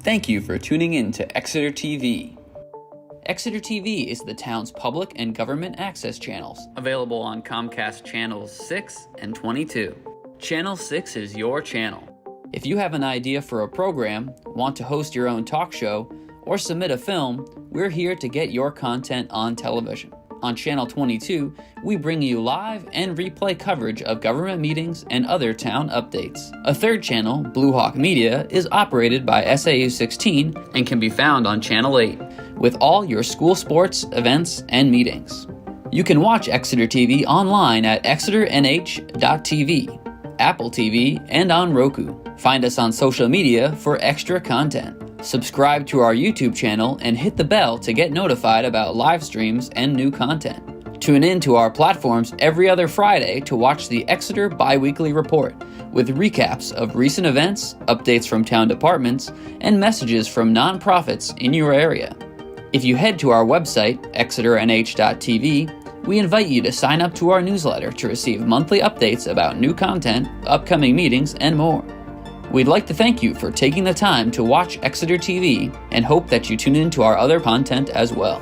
Thank you for tuning in to Exeter TV. Exeter TV is the town's public and government access channels, available on Comcast Channels 6 and 22. Channel 6 is your channel. If you have an idea for a program, want to host your own talk show, or submit a film, we're here to get your content on television. On Channel 22, we bring you live and replay coverage of government meetings and other town updates. A third channel, Blue Hawk Media, is operated by SAU 16 and can be found on Channel 8, with all your school sports, events, and meetings. You can watch Exeter TV online at exeternh.tv, Apple TV, and on Roku. Find us on social media for extra content. Subscribe to our YouTube channel and hit the bell to get notified about live streams and new content. Tune in to our platforms every other Friday to watch the Exeter Biweekly Report, with recaps of recent events, updates from town departments, and messages from nonprofits in your area. If you head to our website, exeternh.tv, we invite you to sign up to our newsletter to receive monthly updates about new content, upcoming meetings, and more. We'd like to thank you for taking the time to watch Exeter TV and hope that you tune in to our other content as well.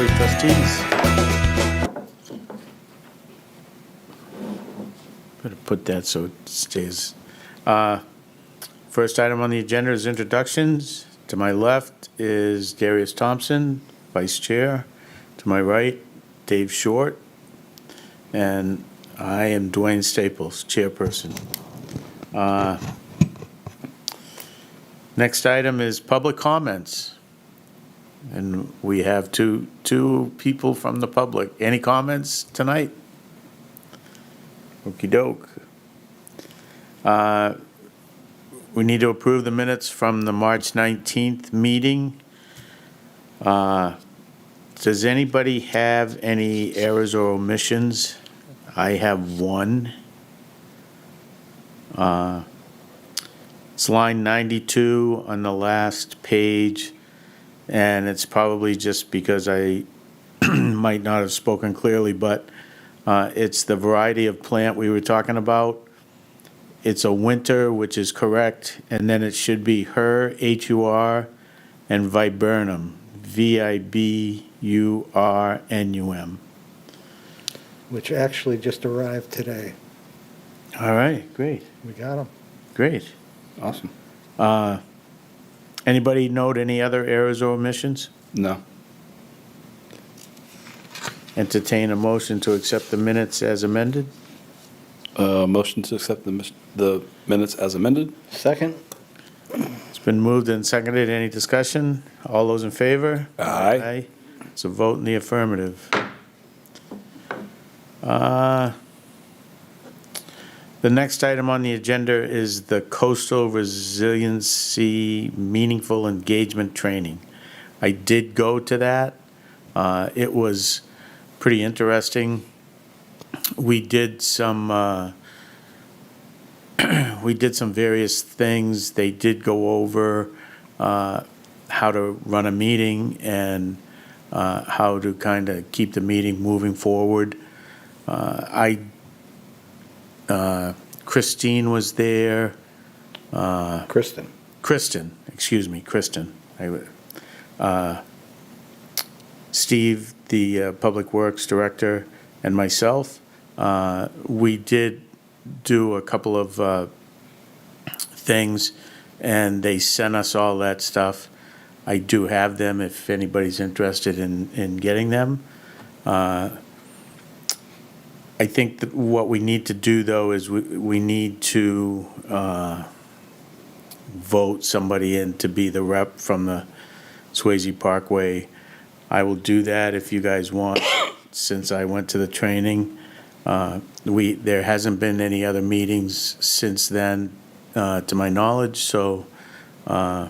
Parkway Trustees. Better put that so it stays. First item on the agenda is introductions. To my left is Darius Thompson, Vice Chair. To my right, Dave Short. And I am Dwayne Staples, Chairperson. Next item is public comments. And we have two people from the public. Any comments tonight? Okey-doke. We need to approve the minutes from the March 19th meeting. Does anybody have any errors or omissions? I have one. It's line 92 on the last page, and it's probably just because I might not have spoken clearly, but it's the variety of plant we were talking about. It's a winter, which is correct, and then it should be her, H-U-R, and viburnum, V-I-B-U-R-N-U-M. Which actually just arrived today. All right, great, We got them. great. Awesome. Anybody note any other errors or omissions? No. Entertain a motion to accept the minutes as amended. Motion to accept the minutes as amended? Second? It's been moved and seconded. Any discussion? All those in favor? Aye. It's a vote in the affirmative. The next item on the agenda is the Coastal Resiliency Meaningful Engagement Training. I did go to that. It was pretty interesting. We did some various things. They did go over how to run a meeting and how to kind of keep the meeting moving forward. Christine was there. Kristen. Kristen. Steve, the Public Works Director, and myself. We did do a couple of things, and they sent us all that stuff. I do have them if anybody's interested in getting them. I think that what we need to do, though, is we need to vote somebody in to be the rep from the Swasey Parkway. I will do that if you guys want, since I went to the training. There hasn't been any other meetings since then, to my knowledge, so I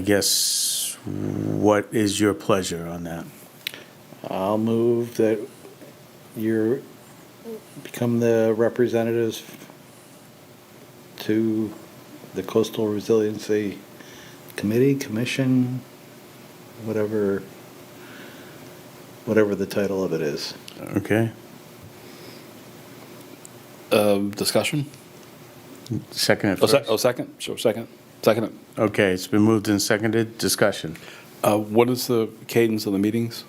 guess what is your pleasure on that? I'll move that you become the representatives to the Coastal Resiliency Committee, Commission, whatever the title of it is. Okay, Discussion? second it Oh, first. second? Sure, second. Second it. Okay, it's been moved and seconded. Discussion. What is the cadence of the meetings?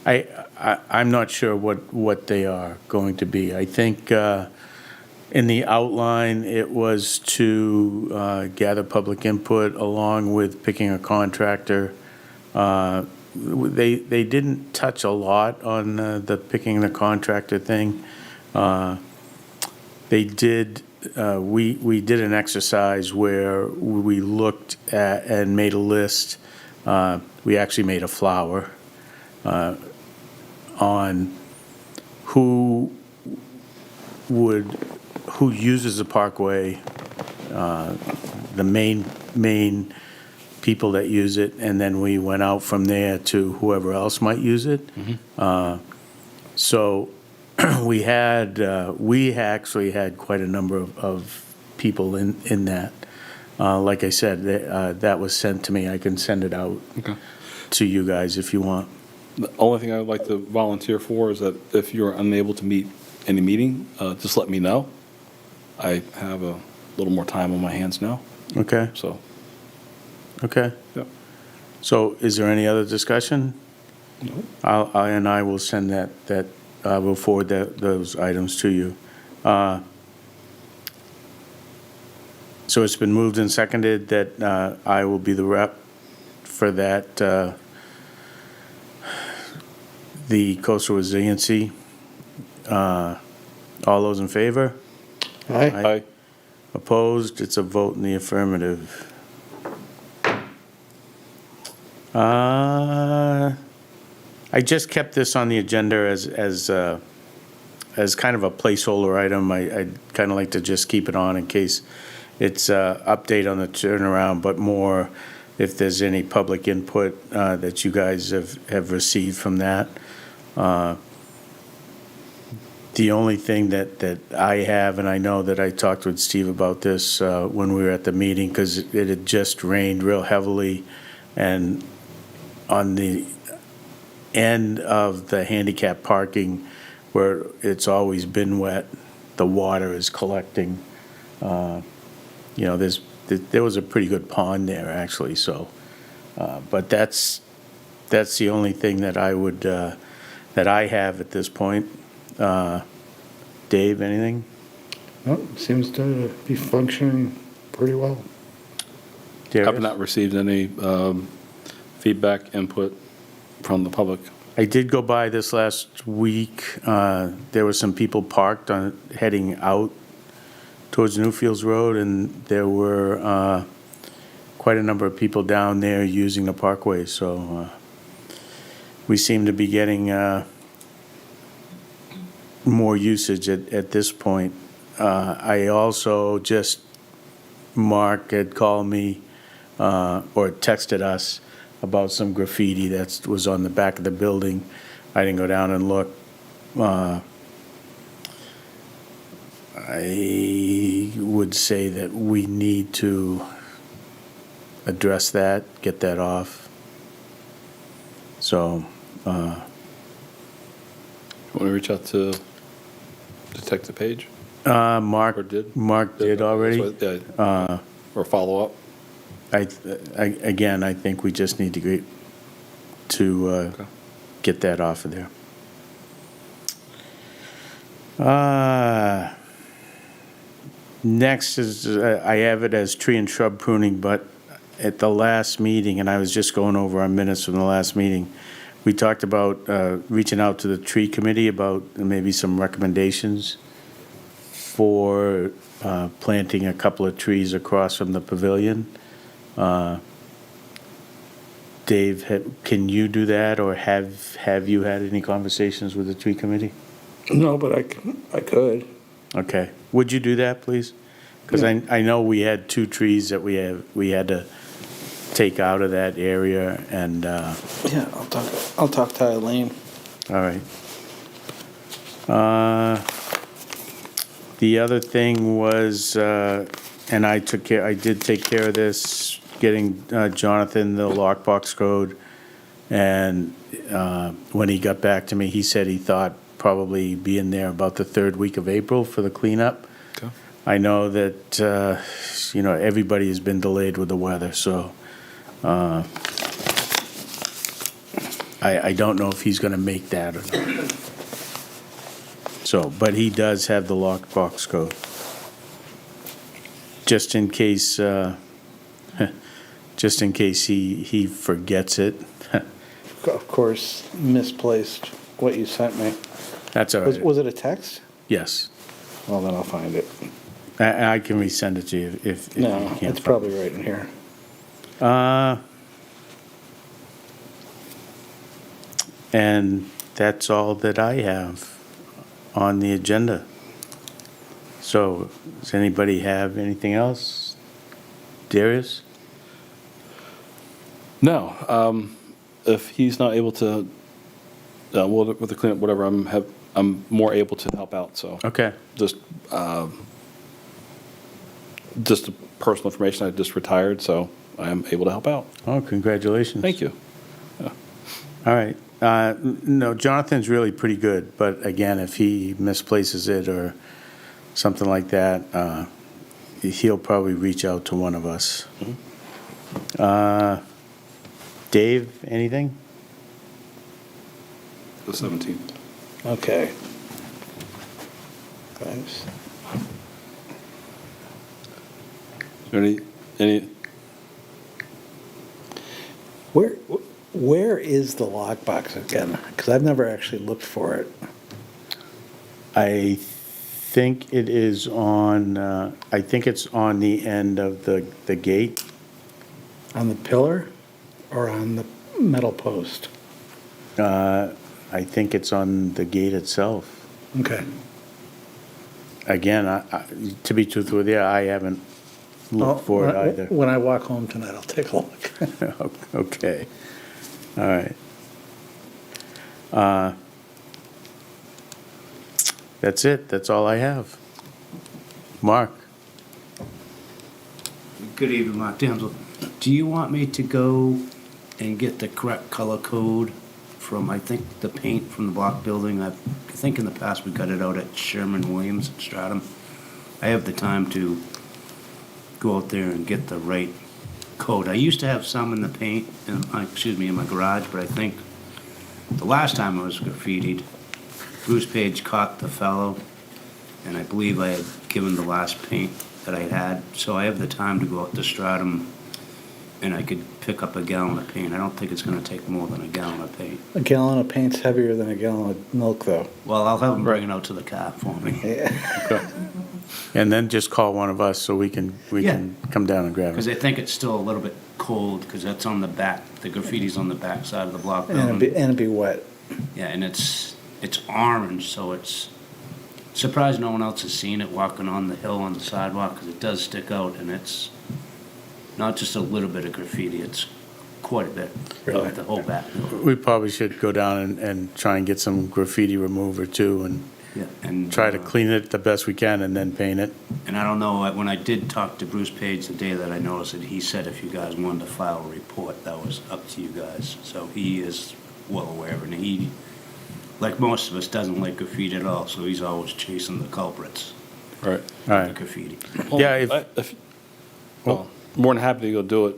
I'm not sure what they are going to be. I think in the outline, it was to gather public input along with picking a contractor. They didn't touch a lot on the picking the contractor thing. They did. We did an exercise where we looked at and made a list. We actually made a flower on who uses the parkway, the main people that use it, and then we went out from there to whoever else might use it. So we actually had quite a number of people in that. Like I said, that was sent to me. I can send it out to you guys if you want. The only thing I would like to volunteer for is that if you're unable to meet any meeting, just let me know. I have a little more time on my hands now, Okay, so. okay. Yep. So is there any other discussion? And I will send that, we'll forward those items to you. So it's been moved and seconded that I will be the rep for that, the coastal resiliency. All those in favor? Aye. Aye. Opposed? It's a vote in the affirmative. I just kept this on the agenda as kind of a placeholder item. I'd kind of like to just keep it on in case it's update on the turnaround, but more if there's any public input that you guys have received from that. The only thing that I have, and I know that I talked with Steve about this when we were at the meeting, because it had just rained real heavily, and on the end of the handicap parking where it's always been wet, the water is collecting. There was a pretty good pond there, actually, so, but that's the only thing that I would, that I have at this point. Dave, anything? No, seems to be functioning pretty well. Have Darius? not received any feedback, input from the public. I did go by this last week. There were some people parked heading out towards Newfields Road, and there were quite a number of people down there using the parkway. So we seem to be getting more usage at this point. I also Mark had called me or texted us about some graffiti that was on the back of the building. I didn't go down and look. I would say that we need to address that, get that off. So, Want to reach out to Detective Page? Mark Or did? Mark did already. Yeah. Or follow up? I think we just need to Okay. get that off of there. Next is, I have it as tree and shrub pruning, but at the last meeting, and I was just going over our minutes from the last meeting, we talked about reaching out to the tree committee about maybe some recommendations for planting a couple of trees across from the pavilion. Dave, can you do that, or have you had any conversations with the tree committee? No, but I could. Okay. Would you do that, please? Because Yeah. I know we had 2 trees that we had to take out of that area, and, Yeah, I'll talk to Eileen. all right. The other thing was, and I did take care of this, getting Jonathan the lockbox code, and when he got back to me, he said he thought probably be in there about the 3rd week of April for the cleanup. Okay. I know that, everybody has been delayed with the weather, so I don't know if he's going to make that or not. So, but he does have the lockbox code. Just in case, he forgets it. Of course, misplaced what you sent me. That's all right. Was it a text? Yes. Well, then I'll find it. I can resend it to you if you No, can't. it's probably right in here. And that's all that I have on the agenda. So, does anybody have anything else? Darius? No. If he's not able to, with the cleanup, whatever, I'm more able to help out, so. Okay. Just a personal information, I just retired, so I am able to help out. Oh, congratulations. Thank you. All right. No, Jonathan's really pretty good, but again, if he misplaces it or something like that, he'll probably reach out to one of us. Mm-hmm. Dave, anything? the 17th. Okay. Thanks. Any, Where is the lockbox again? Because I've never actually looked for it. I think it is on, I think it's on the end of the gate. On the pillar or on the metal post? I think it's on the gate itself. Okay. Again, to be truthful with you, I haven't looked for it either. When I walk home tonight, I'll take a look. Okay, all right. That's it, that's all I have. Mark? Good evening, Mark Damsel. Do you want me to go and get the correct color code from, I think, the paint from the block building? I think in the past we got it out at Sherman-Williams at Stratham. I have the time to go out there and get the right code. I used to have some in the paint, in my garage, but I think the last time it was graffitied, Bruce Page caught the fellow, and I believe I had given the last paint that I had. So I have the time to go out to Stratham, and I could pick up a gallon of paint. I don't think it's going to take more than a gallon of paint. A gallon of paint's heavier than a gallon of milk, though. Well, I'll have them bring it out to the car for me. Okay. And then just call one of us so we can come down and grab Because it. I think it's still a little bit cold, because that's on the back, the graffiti's on the back side of the block And building. it'd be wet. Yeah, and it's orange, so it's surprised no one else has seen it walking on the hill on the sidewalk, because it does stick out, and it's not just a little bit of graffiti, it's quite a bit. Really? The whole back. We probably should go down and try and get some graffiti remover too and Yeah, and try to clean it the best we can and then paint it. And I don't know, when I did talk to Bruce Page the day that I noticed it, he said if you guys wanted to file a report, that was up to you guys. So he is well aware, and he, like most of us, doesn't like graffiti at all, so he's always chasing the culprits Right. All of the right. graffiti. Yeah, Well, more than happy to go do it,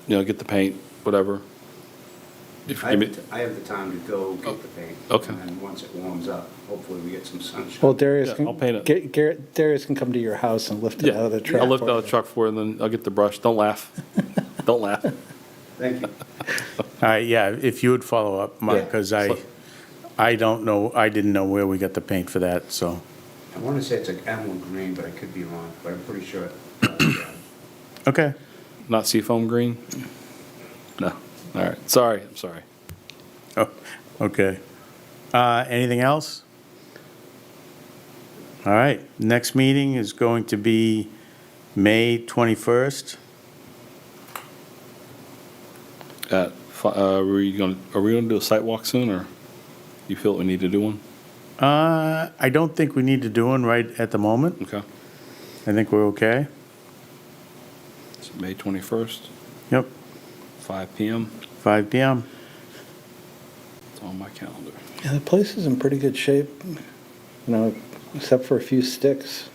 get the paint, whatever. If you give me, I have the time to go get the paint. Okay. And then once it warms up, hopefully we get some sunshine. Well, Darius Yeah, I'll paint can, Darius can come to your house and lift it out of the truck. I'll lift for out you. the truck for you, and then I'll get the brush. Don't laugh. Don't laugh. Thank you. all right, yeah, if you would follow up, Mark, Yeah. because I don't know, I didn't know where we got the paint for that, so. I want to say it's an emerald green, but I could be wrong, but I'm pretty sure. Okay. Not seafoam green? No. All right. Sorry. I'm sorry. Oh, okay. Anything else? All right, next meeting is going to be May 21st. Are we gonna do a site walk soon, or you feel we need to do one? I don't think we need to do one right at the moment. Okay. I think we're okay. It's May 21st, Yep, 5 p.m. 5 PM. It's on my calendar. Yeah, the place is in pretty good shape, except for a few sticks.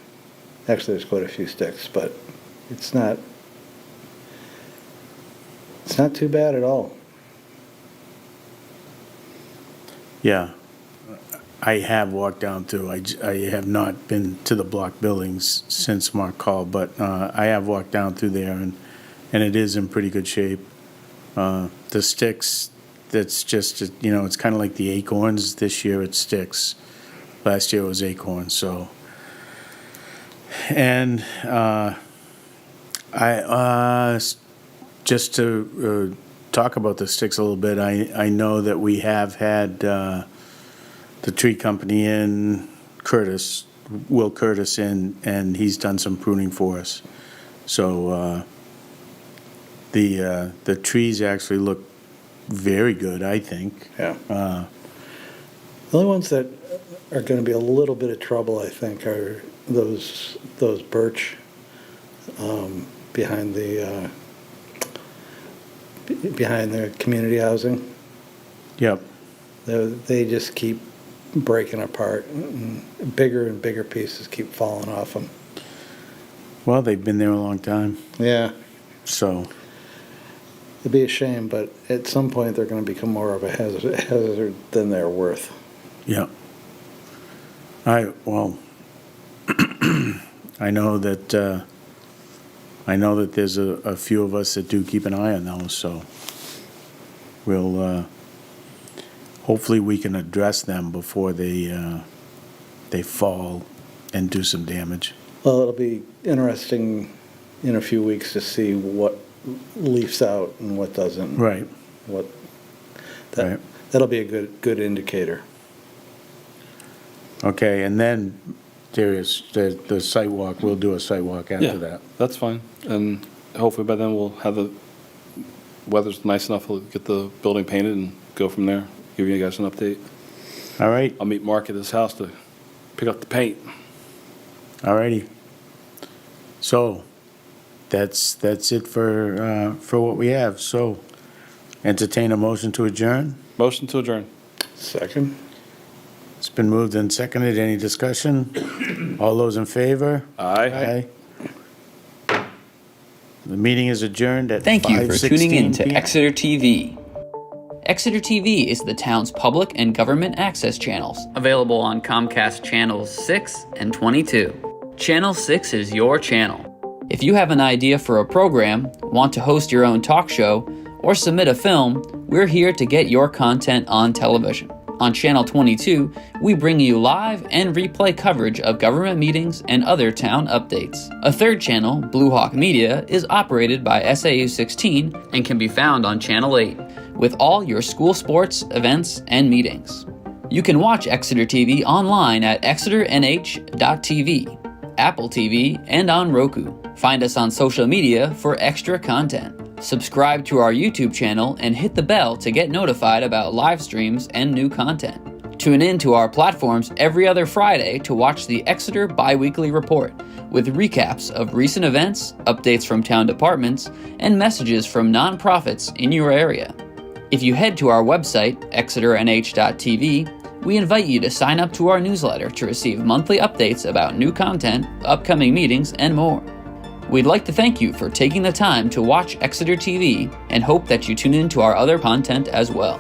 Actually, there's quite a few sticks, but it's not too bad at all. Yeah. I have walked down through. I have not been to the block buildings since Mark called, but I have walked down through there, and it is in pretty good shape. The sticks, that's just, it's kind of like the acorns. This year it's sticks. Last year it was acorns, so. And just to talk about the sticks a little bit, I know that we have had the tree company in, Will Curtis in, and he's done some pruning for us. So the trees actually look very good, I think. Yeah. The only ones that are going to be a little bit of trouble, I think, are those birch behind the community housing. Yep. They just keep breaking apart, and bigger pieces keep falling off them. Well, they've been there a long time, Yeah. so. It'd be a shame, but at some point, they're gonna become more of a hazard than they're worth. Yeah. Well, I know that there's a few of us that do keep an eye on those, so we'll, hopefully we can address them before they fall and do some damage. Well, it'll be interesting in a few weeks to see what leafs out and what doesn't. Right. Right. That'll be a good indicator. Okay, and then, Darius, the site walk, we'll do a site walk after that. That's fine. And hopefully by then we'll have the weather's nice enough to get the building painted and go from there. Give you guys an update. All right, I'll meet Mark at his house to pick up the paint. all righty. So, that's it for what we have. So, entertain a motion to adjourn. Motion to adjourn. Second? It's been moved and seconded. Any discussion? All those in favor? Aye. The meeting is adjourned at 5:16 Thank you for tuning in to p.m. Exeter TV. Exeter TV is the town's public and government access channels, available on Comcast channels 6 and 22. Channel 6 is your channel. If you have an idea for a program, want to host your own talk show, or submit a film, we're here to get your content on television. On Channel 22, we bring you live and replay coverage of government meetings and other town updates. A third channel, Blue Hawk Media, is operated by SAU 16 and can be found on Channel 8, with all your school sports, events, and meetings. You can watch Exeter TV online at exeternh.tv, Apple TV, and on Roku. Find us on social media for extra content. Subscribe to our YouTube channel and hit the bell to get notified about live streams and new content. Tune in to our platforms every other Friday to watch the Exeter Biweekly Report, with recaps of recent events, updates from town departments, and messages from nonprofits in your area. If you head to our website, exeternh.tv, we invite you to sign up to our newsletter to receive monthly updates about new content, upcoming meetings, and more. We'd like to thank you for taking the time to watch Exeter TV and hope that you tune in to our other content as well.